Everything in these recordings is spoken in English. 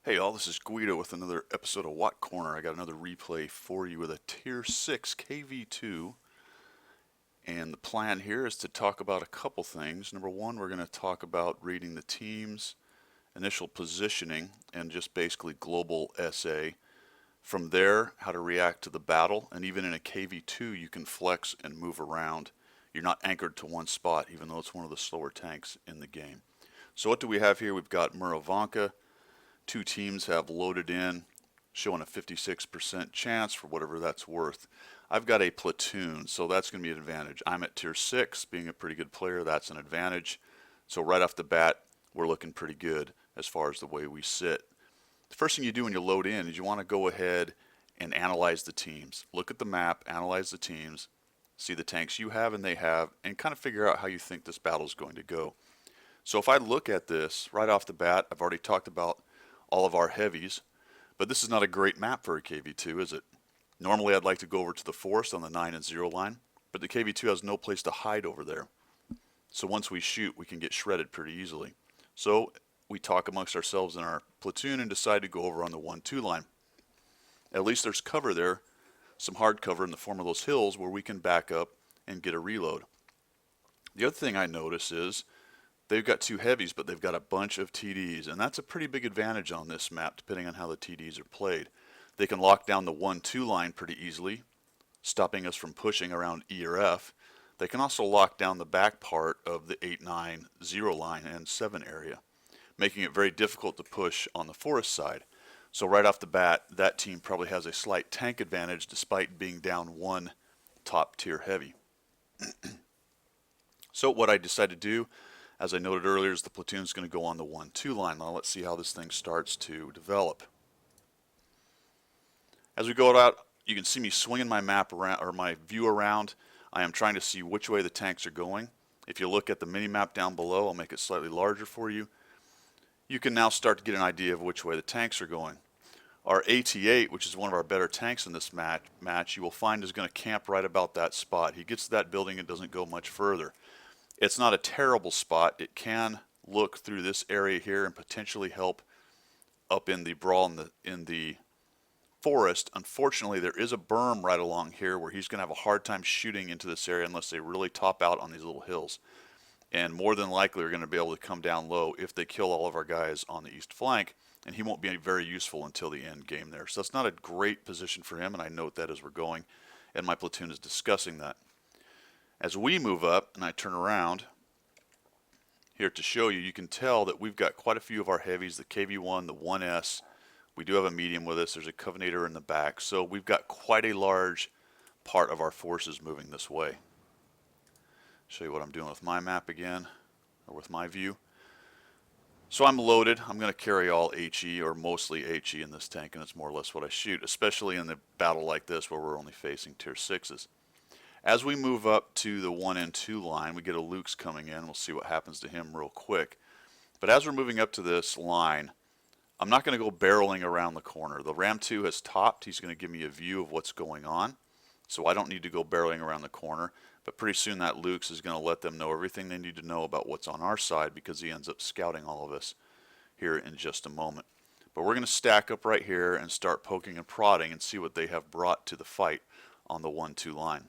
Hey all, this is Guido with another episode of Watt Corner. I got another replay for you with a Tier 6 KV-2. And the plan here is to talk about a couple things. Number one, we're going to talk about reading the teams, initial positioning, and just basically global SA. From there, how to react to the battle. And even in a KV-2, you can flex and move around. You're not anchored to one spot, even though it's one of the slower tanks in the game. So what do we have here? We've got Murovanka. Two teams have loaded in, showing a 56% chance for whatever that's worth. I've got a platoon, so that's going to be an advantage. I'm at tier 6, being a pretty good player, that's an advantage. So right off the bat, we're looking pretty good as far as the way we sit. The first thing you do when you load in is you want to go ahead and analyze the teams. Look at the map, analyze the teams, see the tanks you have and they have, and kind of figure out how you think this battle is going to go. So if I look at this right off the bat, I've already talked about all of our heavies, but this is not a great map for a KV-2, is it? Normally I'd like to go over to the forest on the 9 and 0 line, but the KV-2 has no place to hide over there. So once we shoot, we can get shredded pretty easily. So we talk amongst ourselves in our platoon and decide to go over on the 1-2 line. At least there's cover there, some hard cover in the form of those hills where we can back up and get a reload. The other thing I notice is they've got two heavies, but they've got a bunch of TDs, and that's a pretty big advantage on this map, depending on how the TDs are played. They can lock down the 1-2 line pretty easily, stopping us from pushing around E or F. They can also lock down the back part of the 8-9, 0 line and 7 area, making it very difficult to push on the forest side. So right off the bat, that team probably has a slight tank advantage despite being down one top tier heavy. So what I decided to do, as I noted earlier, is the platoon is going to go on the 1-2 line. Now let's see how this thing starts to develop. As we go out, you can see me swinging my map around, or my view around. I am trying to see which way the tanks are going. If you look at the mini map down below, I'll make it slightly larger for you. You can now start to get an idea of which way the tanks are going. Our AT-8, which is one of our better tanks in this match, you will find is going to camp right about that spot. He gets to that building and doesn't go much further. It's not a terrible spot. It can look through this area here and potentially help up in the brawl in the forest. Unfortunately, there is a berm right along here where he's going to have a hard time shooting into this area unless they really top out on these little hills. And more than likely, they're going to be able to come down low if they kill all of our guys on the east flank, and he won't be very useful until the end game there. So that's not a great position for him, and I note that as we're going, and my platoon is discussing that. As we move up, and I turn around here to show you, you can tell that we've got quite a few of our heavies, the KV-1, the 1S. We do have a medium with us. There's a Covenator in the back. So we've got quite a large part of our forces moving this way. Show you what I'm doing with my map again, or with my view. So I'm loaded. I'm going to carry all HE, or mostly HE in this tank, and it's more or less what I shoot, especially in a battle like this where we're only facing tier 6s. As we move up to the 1 and 2 line, we get a Luke's coming in. We'll see what happens to him real quick. But as we're moving up to this line, I'm not going to go barreling around the corner. The Ram 2 has topped. He's going to give me a view of what's going on. So I don't need to go barreling around the corner. But pretty soon that Luke's is going to let them know everything they need to know about what's on our side, because he ends up scouting all of us here in just a moment. But we're going to stack up right here and start poking and prodding and see what they have brought to the fight on the 1-2 line.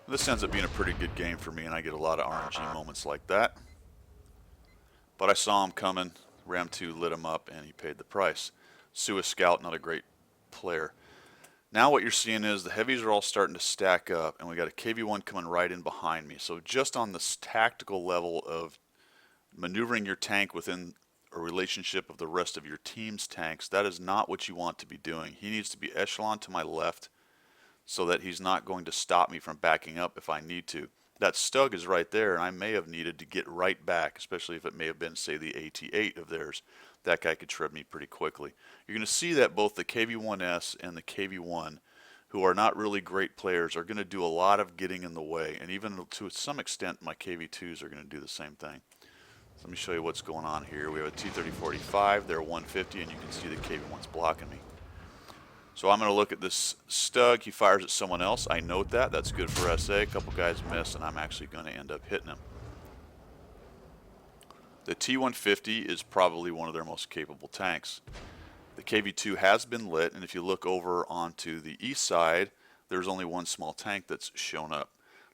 This ends up being a pretty good game for me, and I get a lot of RNG moments like that. But I saw him coming. Ram 2 lit him up, and he paid the price. Sua Scout, not a great player. Now what you're seeing is the heavies are all starting to stack up, and we got a KV-1 coming right in behind me. So just on this tactical level of maneuvering your tank within a relationship of the rest of your team's tanks, that is not what you want to be doing. He needs to be echelon to my left, so that he's not going to stop me from backing up if I need to. That Stug is right there, and I may have needed to get right back, especially if it may have been, say, the AT-8 of theirs. That guy could shred me pretty quickly. You're going to see that both the KV-1S and the KV-1, who are not really great players, are going to do a lot of getting in the way, and even to some extent my KV-2s are going to do the same thing. So let me show you what's going on here. We have a T-30-45, they're 150, and you can see the KV-1's blocking me. So I'm going to look at this Stug. He fires at someone else. I note that. That's good for SA. A couple guys miss, and I'm actually going to end up hitting him. The T-150 is probably one of their most capable tanks. The KV-2 has been lit, and if you look over onto the east side, there's only one small tank that's shown up.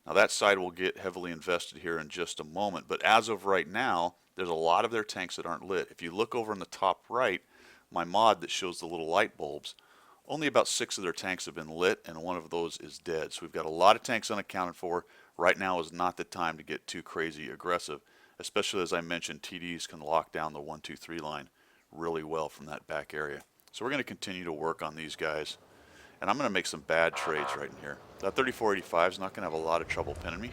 Now that side will get heavily invested here in just a moment, but as of right now, there's a lot of their tanks that aren't lit. If you look over in the top right, my mod that shows the little light bulbs, only about 6 of their tanks have been lit, and one of those is dead. So we've got a lot of tanks unaccounted for. Right now is not the time to get too crazy aggressive, especially as I mentioned, TDs can lock down the 1, 2, 3 line really well from that back area. So we're going to continue to work on these guys, and I'm going to make some bad trades right in here. That 3485 is not going to have a lot of trouble pinning me.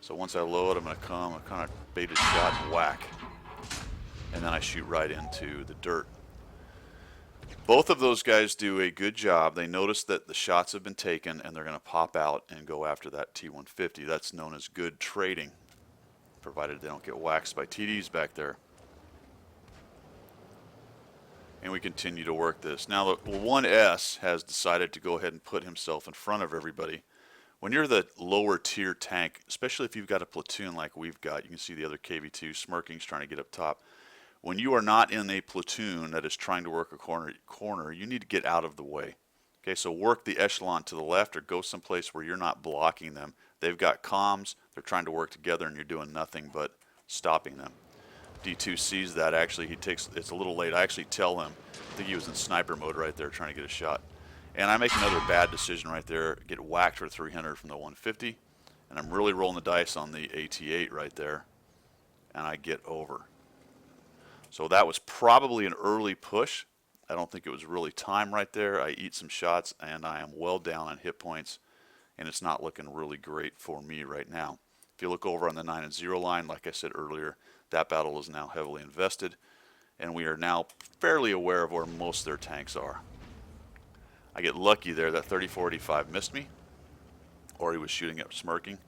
So once I load, I'm going to come and kind of bait a shot and whack, and then I shoot right into the dirt. Both of those guys do a good job. They notice that the shots have been taken, and they're going to pop out and go after that T-150. That's known as good trading, provided they don't get waxed by TDs back there. And we continue to work this. Now the 1S has decided to go ahead and put himself in front of everybody. When you're the lower tier tank, especially if you've got a platoon like we've got, you can see the other KV-2 smirking's trying to get up top. When you are not in a platoon that is trying to work a corner, you need to get out of the way. Okay, so work the echelon to the left or go someplace where you're not blocking them. They've got comms, they're trying to work together, and you're doing nothing but stopping them. D2 sees that. Actually, it's a little late. I actually tell him, I think he was in sniper mode right there trying to get a shot. And I make another bad decision right there, get whacked for 300 from the 150, and I'm really rolling the dice on the AT8 right there, and I get over. So that was probably an early push. I don't think it was really time right there. I eat some shots, and I am well down on hit points, and it's not looking really great for me right now. If you look over on the 9 and 0 line, like I said earlier, that battle is now heavily invested, and we are now fairly aware of where most of their tanks are. I get lucky there that 3485 missed me, or he was shooting up smirking.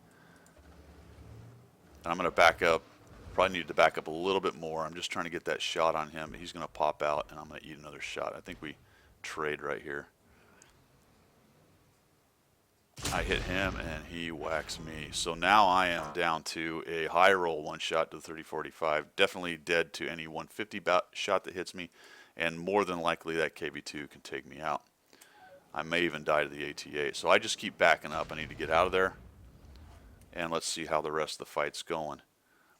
And I'm going to back up. Probably need to back up a little bit more. I'm just trying to get that shot on him. He's going to pop out, and I'm going to eat another shot. I think we trade right here. I hit him, and he whacks me. So now I am down to a high roll one shot to the 3045. Definitely dead to any 150 shot that hits me, and more than likely that KV-2 can take me out. I may even die to the AT8. So I just keep backing up. I need to get out of there, and let's see how the rest of the fight's going.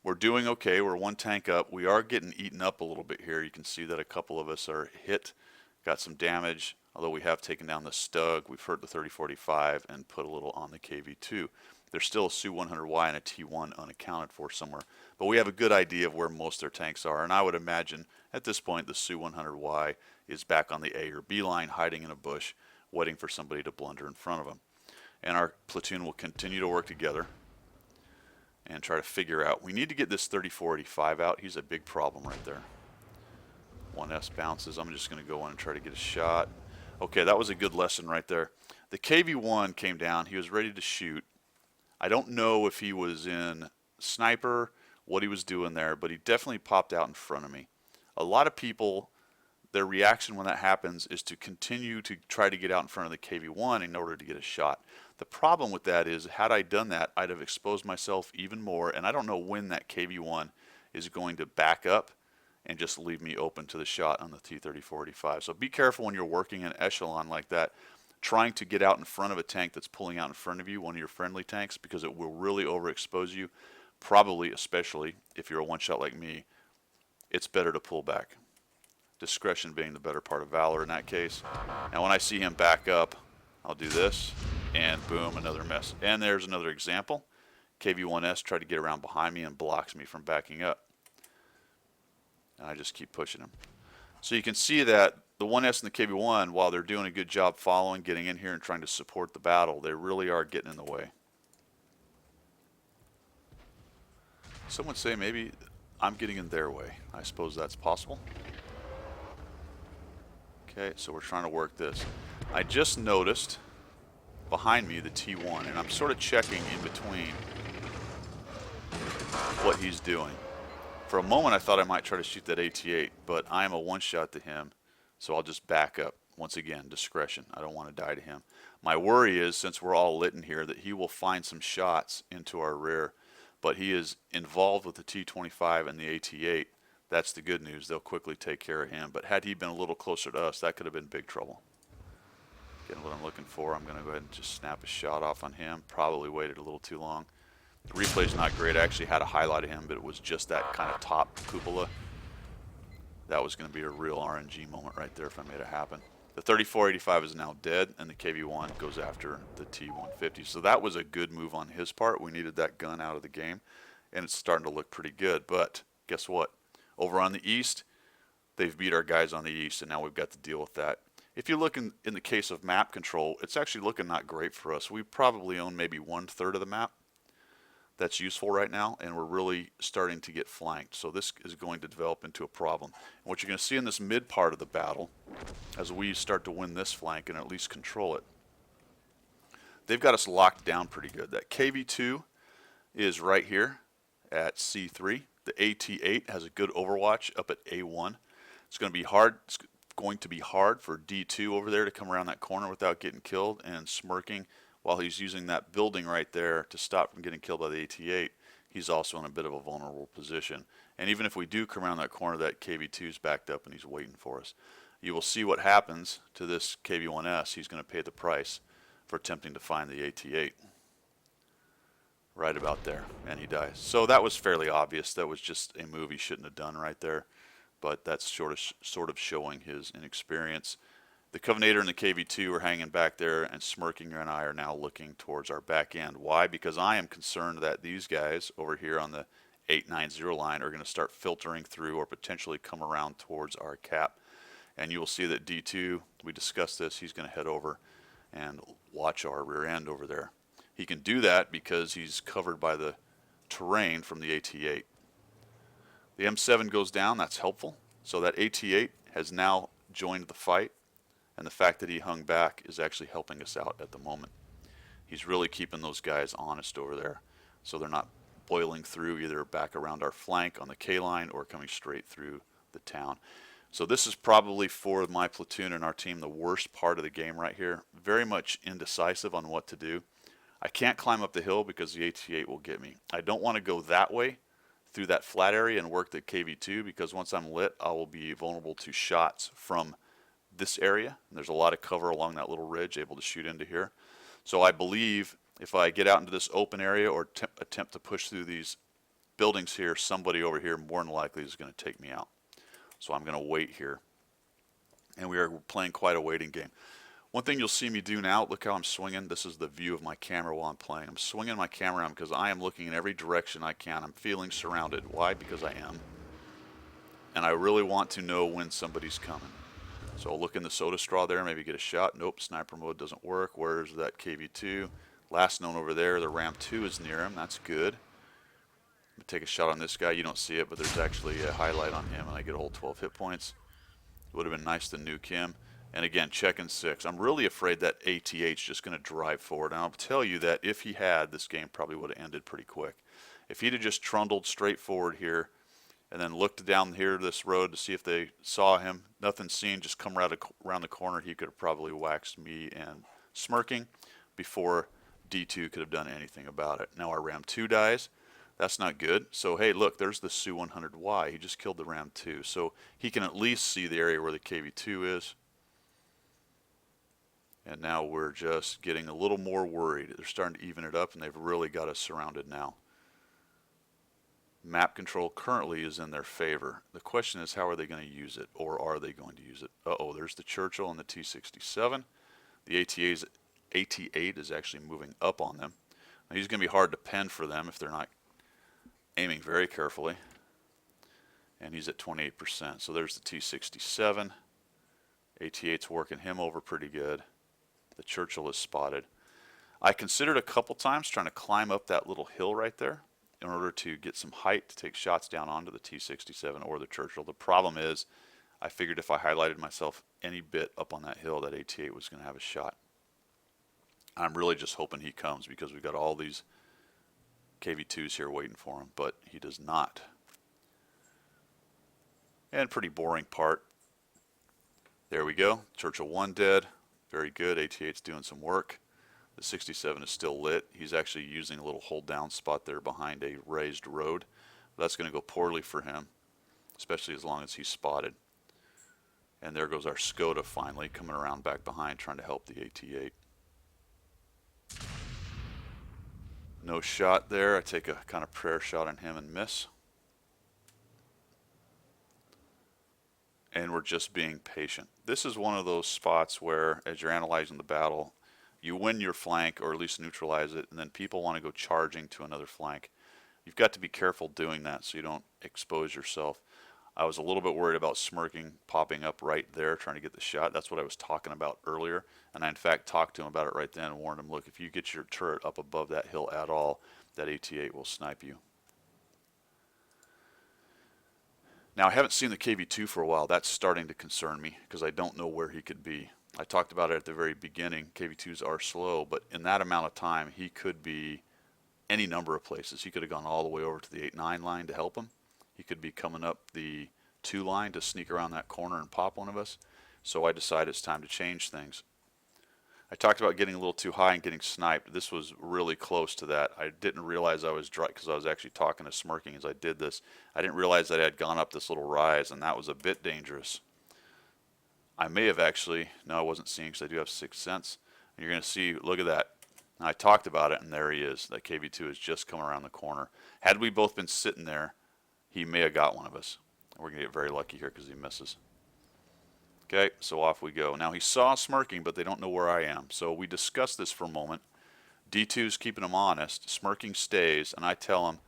We're doing okay. We're one tank up. We are getting eaten up a little bit here. You can see that a couple of us are hit, got some damage. Although we have taken down the Stug, we've hurt the 3045 and put a little on the KV-2. There's still a Su-100Y and a T1 unaccounted for somewhere. But we have a good idea of where most of their tanks are. And I would imagine at this point the Su-100Y is back on the A or B line, hiding in a bush, waiting for somebody to blunder in front of them. And our platoon will continue to work together and try to figure out. We need to get this 3485 out. He's a big problem right there. 1S bounces. I'm just going to go in and try to get a shot. Okay, that was a good lesson right there. The KV-1 came down. He was ready to shoot. I don't know if he was in sniper, what he was doing there, but he definitely popped out in front of me. A lot of people, their reaction when that happens is to continue to try to get out in front of the KV-1 in order to get a shot. The problem with that is, had I done that, I'd have exposed myself even more, and I don't know when that KV-1 is going to back up and just leave me open to the shot on the T-3485. So be careful when you're working an echelon like that, trying to get out in front of a tank that's pulling out in front of you, one of your friendly tanks, because it will really overexpose you, probably especially if you're a one-shot like me. It's better to pull back. Discretion being the better part of valor in that case. Now when I see him back up, I'll do this, and boom, another mess. And there's another example. KV-1S tried to get around behind me and blocks me from backing up. And I just keep pushing him. So you can see that the 1S and the KV-1, while they're doing a good job following, getting in here and trying to support the battle, they really are getting in the way. Some would say maybe I'm getting in their way. I suppose that's possible. Okay, so we're trying to work this. I just noticed behind me the T1, and I'm sort of checking in between what he's doing. For a moment I thought I might try to shoot that AT8, but I am a one-shot to him, so I'll just back up. Once again, discretion. I don't want to die to him. My worry is, since we're all lit in here, that he will find some shots into our rear. but he is involved with the T-25 and the AT-8. That's the good news. They'll quickly take care of him. But had he been a little closer to us, that could have been big trouble. Getting what I'm looking for. I'm going to go ahead and just snap a shot off on him. Probably waited a little too long. The replay's not great. I actually had a highlight of him, but it was just that kind of top cupola. That was going to be a real RNG moment right there if I made it happen. The 3485 is now dead, and the KV-1 goes after the T-150. So that was a good move on his part. We needed that gun out of the game, and it's starting to look pretty good. But guess what? Over on the east, they've beat our guys on the east, and now we've got to deal with that. If you look in the case of map control, it's actually looking not great for us. We probably own maybe 1/3 of the map. That's useful right now, and we're really starting to get flanked. So this is going to develop into a problem. And what you're going to see in this mid part of the battle, as we start to win this flank and at least control it, they've got us locked down pretty good. That KV-2 is right here at C3. The AT-8 has a good overwatch up at A1. It's going to be hard. It's going to be hard for D2 over there to come around that corner without getting killed and smirking. While he's using that building right there to stop from getting killed by the AT-8, he's also in a bit of a vulnerable position. And even if we do come around that corner, that KV-2 is backed up and he's waiting for us. You will see what happens to this KV-1S. He's going to pay the price for attempting to find the AT-8. Right about there, and he dies. So that was fairly obvious. That was just a move he shouldn't have done right there. But that's sort of showing his inexperience. The Covenator and the KV-2 are hanging back there, and Smirking and I are now looking towards our back end. Why? Because I am concerned that these guys over here on the 890 line are going to start filtering through or potentially come around towards our cap. And you will see that D2, we discussed this, he's going to head over and watch our rear end over there. He can do that because he's covered by the terrain from the AT-8. The M7 goes down, that's helpful. So that AT-8 has now joined the fight. And the fact that he hung back is actually helping us out at the moment. He's really keeping those guys honest over there, so they're not boiling through either back around our flank on the K line or coming straight through the town. So this is probably for my platoon and our team the worst part of the game right here. Very much indecisive on what to do. I can't climb up the hill because the AT-8 will get me. I don't want to go that way through that flat area and work the KV-2 because once I'm lit, I will be vulnerable to shots from this area. And there's a lot of cover along that little ridge, able to shoot into here. So I believe if I get out into this open area or attempt to push through these buildings here, somebody over here more than likely is going to take me out. So I'm going to wait here. And we are playing quite a waiting game. One thing you'll see me do now, look how I'm swinging. This is the view of my camera while I'm playing. I'm swinging my camera around because I am looking in every direction I can. I'm feeling surrounded. Why? Because I am. And I really want to know when somebody's coming. So I'll look in the soda straw there, maybe get a shot. Nope, sniper mode doesn't work. Where's that KV-2? Last known over there, the Ram 2 is near him. That's good. I'm going to take a shot on this guy. You don't see it, but there's actually a highlight on him, and I get a whole 12 hit points. It would have been nice to nuke him. And again, checking 6. I'm really afraid that ATH just going to drive forward. And I'll tell you that if he had, this game probably would have ended pretty quick. If he'd have just trundled straight forward here, and then looked down here this road to see if they saw him. Nothing seen, just come around the corner. He could have probably waxed me and Smirking before D2 could have done anything about it. Now our Ram 2 dies. That's not good. So hey, look, there's the Su-100Y. He just killed the Ram 2. So he can at least see the area where the KV-2 is. And now we're just getting a little more worried. They're starting to even it up, and they've really got us surrounded now. Map control currently is in their favor. The question is, how are they going to use it, or are they going to use it? Uh-oh, there's the Churchill and the T-67. The AT-8 is actually moving up on them. Now, he's going to be hard to pen for them if they're not aiming very carefully. And he's at 28%. So there's the T-67. AT-8's working him over pretty good. The Churchill is spotted. I considered a couple times trying to climb up that little hill right there in order to get some height to take shots down onto the T-67 or the Churchill. The problem is, I figured if I highlighted myself any bit up on that hill, that AT-8 was going to have a shot. I'm really just hoping he comes because we've got all these KV-2s here waiting for him, but he does not. And pretty boring part. There we go. Churchill 1 dead. Very good. AT-8's doing some work. The 67 is still lit. He's actually using a little hold down spot there behind a raised road. That's going to go poorly for him, especially as long as he's spotted. And there goes our Skoda finally coming around back behind trying to help the AT8. No shot there. I take a kind of prayer shot on him and miss. And we're just being patient. This is one of those spots where, as you're analyzing the battle, you win your flank or at least neutralize it, and then people want to go charging to another flank. You've got to be careful doing that so you don't expose yourself. I was a little bit worried about smirking popping up right there trying to get the shot. That's what I was talking about earlier, and I in fact talked to him about it right then and warned him, look, if you get your turret up above that hill at all, that AT8 will snipe you. Now, I haven't seen the KV-2 for a while. That's starting to concern me because I don't know where he could be. I talked about it at the very beginning. KV-2s are slow, but in that amount of time, he could be any number of places. He could have gone all the way over to the 8-9 line to help him. He could be coming up the 2 line to sneak around that corner and pop one of us. So I decided it's time to change things. I talked about getting a little too high and getting sniped. This was really close to that. I didn't realize I was dry because I was actually talking to smirking as I did this. I didn't realize that I had gone up this little rise, and that was a bit dangerous. I may have actually, no, I wasn't seeing because I do have 6th sense. And you're going to see, look at that. And I talked about it, and there he is. That KV-2 has just come around the corner. Had we both been sitting there, he may have got one of us. We're going to get very lucky here because he misses. Okay, so off we go. Now he saw smirking, but they don't know where I am. So we discussed this for a moment. D2's keeping him honest. Smirking stays, and I tell him,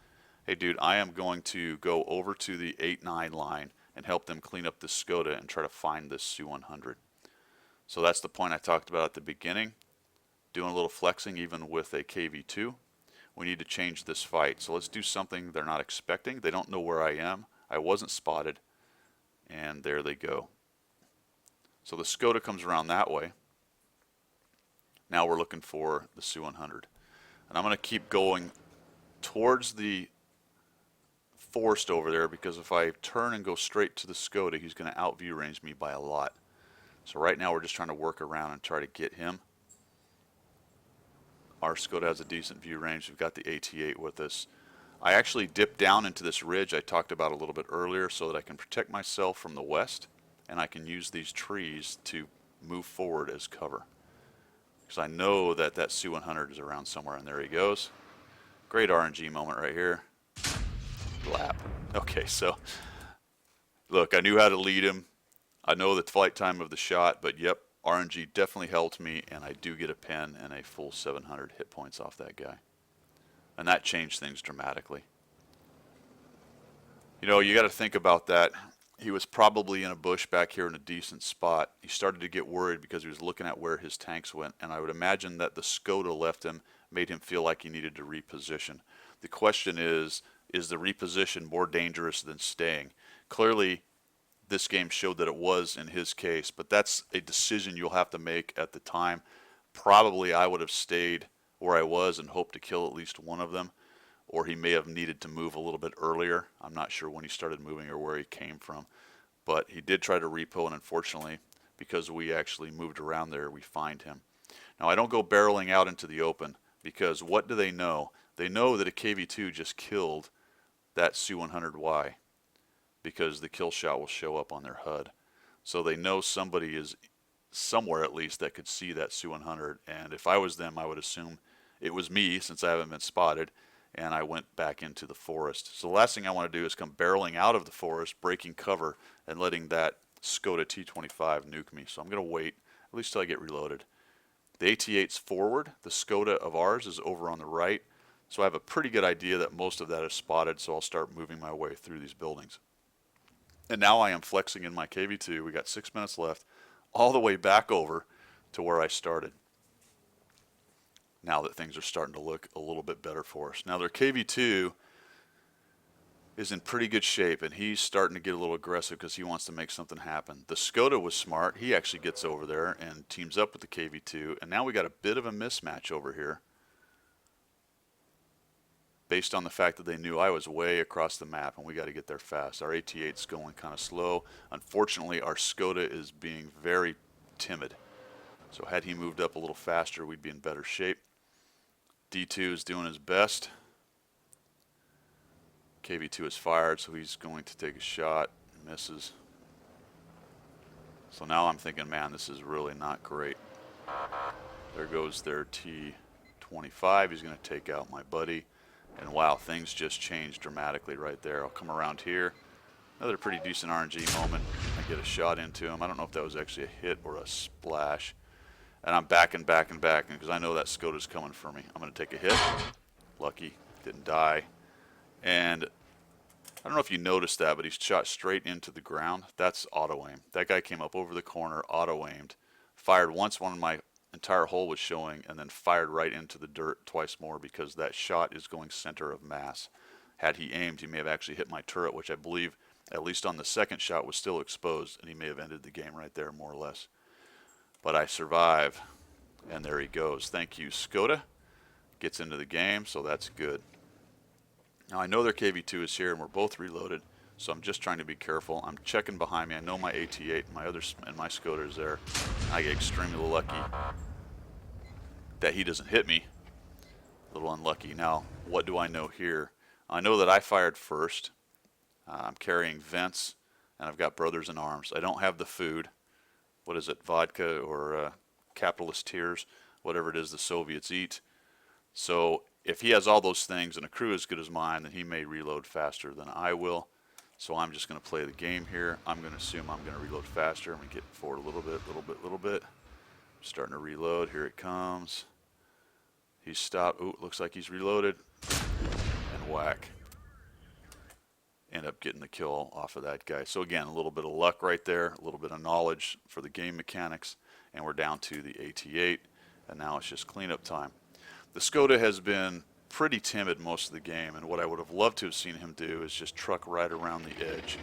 hey dude, I am going to go over to the 8-9 line and help them clean up this Skoda and try to find this Su-100. So that's the point I talked about at the beginning. Doing a little flexing even with a KV-2. We need to change this fight. So let's do something they're not expecting. They don't know where I am. I wasn't spotted. And there they go. So the Skoda comes around that way. Now we're looking for the Su-100. And I'm going to keep going towards the forest over there because if I turn and go straight to the Skoda, he's going to out view range me by a lot. So right now we're just trying to work around and try to get him. Our Skoda has a decent view range. We've got the AT8 with us. I actually dipped down into this ridge I talked about a little bit earlier so that I can protect myself from the west, and I can use these trees to move forward as cover. Because I know that that Su-100 is around somewhere, and there he goes. Great RNG moment right here. Lap. Okay, so look, I knew how to lead him. I know the flight time of the shot, but yep, RNG definitely helped me, and I do get a pen and a full 700 hit points off that guy. And that changed things dramatically. You know, you got to think about that. He was probably in a bush back here in a decent spot. He started to get worried because he was looking at where his tanks went, and I would imagine that the Skoda left him, made him feel like he needed to reposition. The question is the reposition more dangerous than staying? Clearly, this game showed that it was in his case, but that's a decision you'll have to make at the time. Probably I would have stayed where I was and hoped to kill at least one of them, or he may have needed to move a little bit earlier. I'm not sure when he started moving or where he came from, but he did try to repo, and unfortunately, because we actually moved around there, we find him. Now, I don't go barreling out into the open because what do they know? They know that a KV-2 just killed that Su-100Y because the kill shot will show up on their HUD. So they know somebody is somewhere at least that could see that Su-100, and if I was them, I would assume it was me since I haven't been spotted, and I went back into the forest. So the last thing I want to do is come barreling out of the forest, breaking cover, and letting that Skoda T-25 nuke me. So I'm going to wait at least till I get reloaded. The AT-8's forward. The Skoda of ours is over on the right. So I have a pretty good idea that most of that is spotted, so I'll start moving my way through these buildings. And now I am flexing in my KV-2. We got 6 minutes left, all the way back over to where I started. Now that things are starting to look a little bit better for us. Now their KV-2 is in pretty good shape, and he's starting to get a little aggressive because he wants to make something happen. The Skoda was smart. He actually gets over there and teams up with the KV-2, and now we got a bit of a mismatch over here based on the fact that they knew I was way across the map and we got to get there fast. Our AT-8's going kind of slow. Unfortunately, our Skoda is being very timid. So had he moved up a little faster, we'd be in better shape. D2 is doing his best. KV-2 is fired, so he's going to take a shot. Misses. So now I'm thinking, man, this is really not great. There goes their T-25. He's going to take out my buddy. And wow, things just changed dramatically right there. I'll come around here. Another pretty decent RNG moment. I get a shot into him. I don't know if that was actually a hit or a splash. And I'm backing because I know that Skoda's coming for me. I'm going to take a hit. Lucky. Didn't die. And I don't know if you noticed that, but he's shot straight into the ground. That's auto-aim. That guy came up over the corner, auto-aimed, fired once when my entire hole was showing, and then fired right into the dirt twice more because that shot is going center of mass. Had he aimed, he may have actually hit my turret, which I believe, at least on the second shot, was still exposed, and he may have ended the game right there, more or less. But I survive, and there he goes. Thank you, Skoda. Gets into the game, so that's good. Now I know their KV-2 is here, and we're both reloaded, so I'm just trying to be careful. I'm checking behind me. I know my AT-8 and my Skoda is there. I get extremely lucky that he doesn't hit me. A little unlucky. Now, what do I know here? I know that I fired first. I'm carrying vents, and I've got brothers in arms. I don't have the food. What is it, vodka or capitalist tears, whatever it is the Soviets eat. So if he has all those things and a crew as good as mine, then he may reload faster than I will. So I'm just going to play the game here. I'm going to assume I'm going to reload faster. I'm going to get forward a little bit. Starting to reload. Here it comes. He's stopped. Ooh, looks like he's reloaded. And whack. End up getting the kill off of that guy. So again, a little bit of luck right there, a little bit of knowledge for the game mechanics, and we're down to the AT-8, and now it's just cleanup time. The Skoda has been pretty timid most of the game, and what I would have loved to have seen him do is just truck right around the edge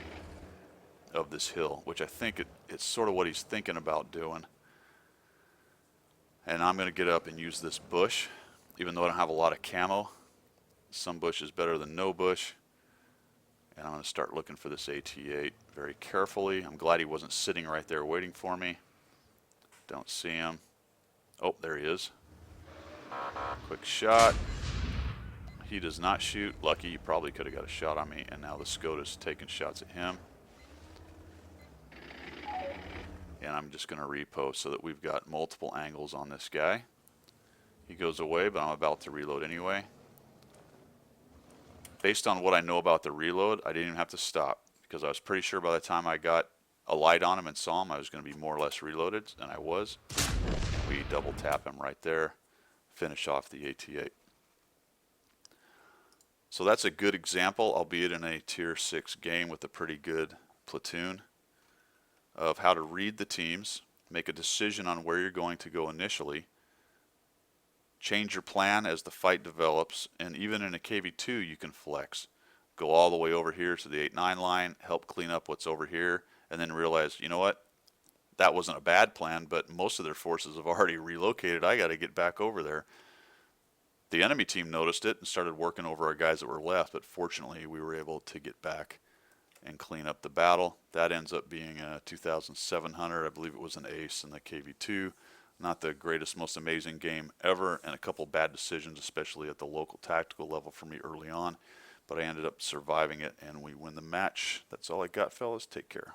of this hill, which I think it's sort of what he's thinking about doing. And I'm going to get up and use this bush, even though I don't have a lot of camo. Some bush is better than no bush. And I'm going to start looking for this AT-8 very carefully. I'm glad he wasn't sitting right there waiting for me. Don't see him. Oh, there he is. Quick shot. He does not shoot. Lucky, he probably could have got a shot on me. And now the Skoda's taking shots at him. And I'm just going to repost so that we've got multiple angles on this guy. He goes away, but I'm about to reload anyway. Based on what I know about the reload, I didn't even have to stop because I was pretty sure by the time I got a light on him and saw him, I was going to be more or less reloaded, and I was. We double tap him right there, finish off the AT-8. So that's a good example, albeit in a tier 6 game with a pretty good platoon, of how to read the teams, make a decision on where you're going to go initially, change your plan as the fight develops, and even in a KV-2 you can flex. Go all the way over here to the 8-9 line, help clean up what's over here, and then realize, you know what, that wasn't a bad plan, but most of their forces have already relocated. I got to get back over there. The enemy team noticed it and started working over our guys that were left, but fortunately we were able to get back and clean up the battle. That ends up being a 2,700. I believe it was an ace in the KV-2. Not the greatest, most amazing game ever, and a couple bad decisions, especially at the local tactical level for me early on. But I ended up surviving it, and we win the match. That's all I got, fellas. Take care.